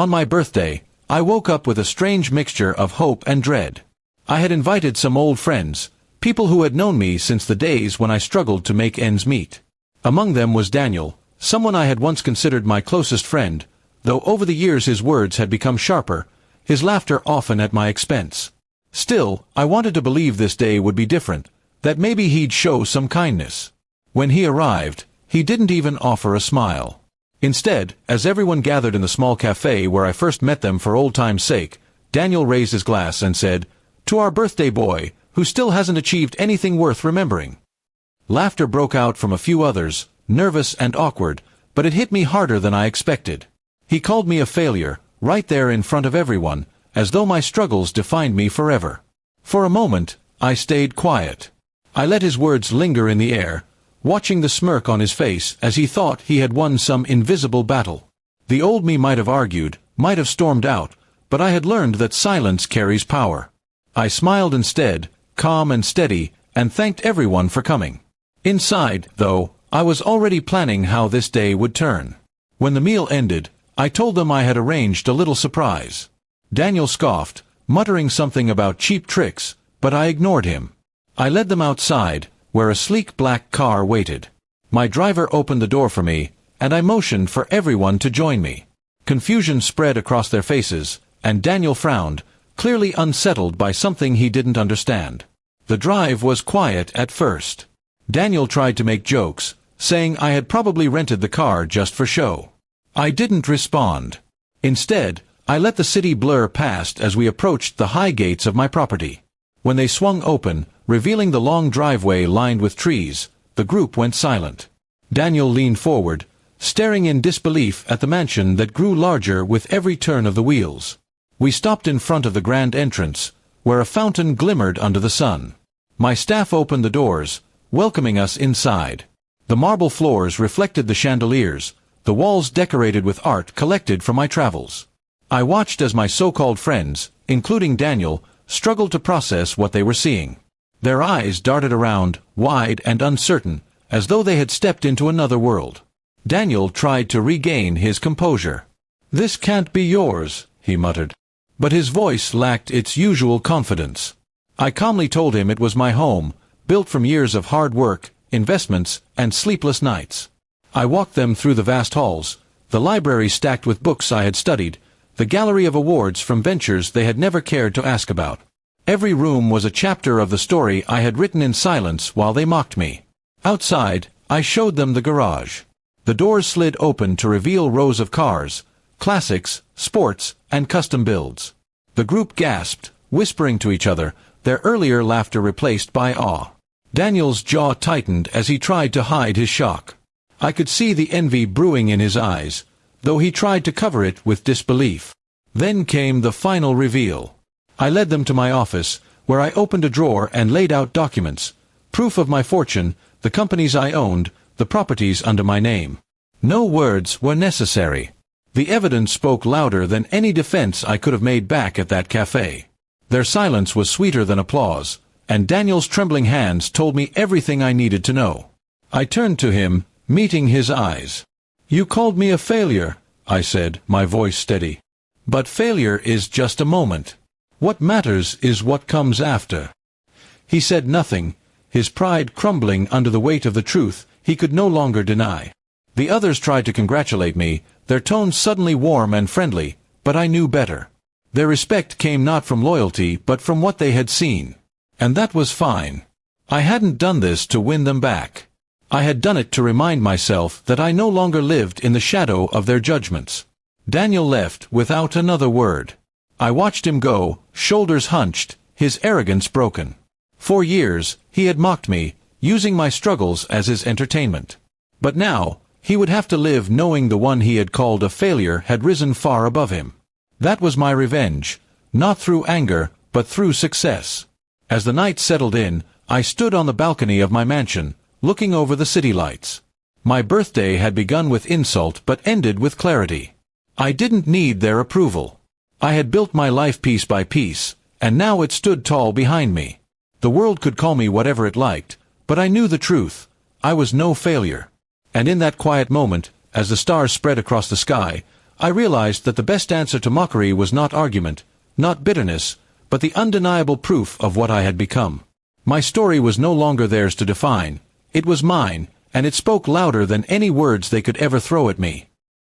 On my birthday, I woke up with a strange mixture of hope and dread. I had invited some old friends, people who had known me since the days when I struggled to make ends meet. Among them was Daniel, someone I had once considered my closest friend, though over the years his words had become sharper, his laughter often at my expense. Still, I wanted to believe this day would be different, that maybe he'd show some kindness. When he arrived, he didn't even offer a smile. Instead, as everyone gathered in the small cafe where I first met them for old time's sake, Daniel raised his glass and said, "To our birthday boy, who still hasn't achieved anything worth remembering." Laughter broke out from a few others, nervous and awkward, but it hit me harder than I expected. He called me a failure, right there in front of everyone, as though my struggles defined me forever. For a moment, I stayed quiet. I let his words linger in the air, watching the smirk on his face as he thought he had won some invisible battle. The old me might have argued, might have stormed out, but I had learned that silence carries power. I smiled instead, calm and steady, and thanked everyone for coming. Inside, though, I was already planning how this day would turn. When the meal ended, I told them I had arranged a little surprise. Daniel scoffed, muttering something about cheap tricks, but I ignored him. I led them outside, where a sleek black car waited. My driver opened the door for me, and I motioned for everyone to join me. Confusion spread across their faces, and Daniel frowned, clearly unsettled by something he didn't understand. The drive was quiet at first. Daniel tried to make jokes, saying I had probably rented the car just for show. I didn't respond. Instead, I let the city blur past as we approached the high gates of my property. When they swung open, revealing the long driveway lined with trees, the group went silent. Daniel leaned forward, staring in disbelief at the mansion that grew larger with every turn of the wheels. We stopped in front of the grand entrance, where a fountain glimmered under the sun. My staff opened the doors, welcoming us inside. The marble floors reflected the chandeliers, the walls decorated with art collected from my travels. I watched as my so-called friends, including Daniel, struggled to process what they were seeing. Their eyes darted around, wide and uncertain, as though they had stepped into another world. Daniel tried to regain his composure. "This can't be yours," he muttered. But his voice lacked its usual confidence. I calmly told him it was my home, built from years of hard work, investments, and sleepless nights. I walked them through the vast halls, the library stacked with books I had studied, the gallery of awards from ventures they had never cared to ask about. Every room was a chapter of the story I had written in silence while they mocked me. Outside, I showed them the garage. The doors slid open to reveal rows of cars, classics, sports, and custom builds. The group gasped, whispering to each other, their earlier laughter replaced by awe. Daniel's jaw tightened as he tried to hide his shock. I could see the envy brewing in his eyes, though he tried to cover it with disbelief. Then came the final reveal. I led them to my office, where I opened a drawer and laid out documents, proof of my fortune, the companies I owned, the properties under my name. No words were necessary. The evidence spoke louder than any defense I could have made back at that cafe. Their silence was sweeter than applause, and Daniel's trembling hands told me everything I needed to know. I turned to him, meeting his eyes. "You called me a failure," I said, my voice steady. "But failure is just a moment. What matters is what comes after." He said nothing, his pride crumbling under the weight of the truth he could no longer deny. The others tried to congratulate me, their tones suddenly warm and friendly, but I knew better. Their respect came not from loyalty but from what they had seen. And that was fine. I hadn't done this to win them back. I had done it to remind myself that I no longer lived in the shadow of their judgments. Daniel left without another word. I watched him go, shoulders hunched, his arrogance broken. For years, he had mocked me, using my struggles as his entertainment. But now, he would have to live knowing the one he had called a failure had risen far above him. That was my revenge, not through anger, but through success. As the night settled in, I stood on the balcony of my mansion, looking over the city lights. My birthday had begun with insult but ended with clarity. I didn't need their approval. I had built my life piece by piece, and now it stood tall behind me. The world could call me whatever it liked, but I knew the truth. I was no failure. And in that quiet moment, as the stars spread across the sky, I realized that the best answer to mockery was not argument, not bitterness, but the undeniable proof of what I had become. My story was no longer theirs to define. It was mine, and it spoke louder than any words they could ever throw at me.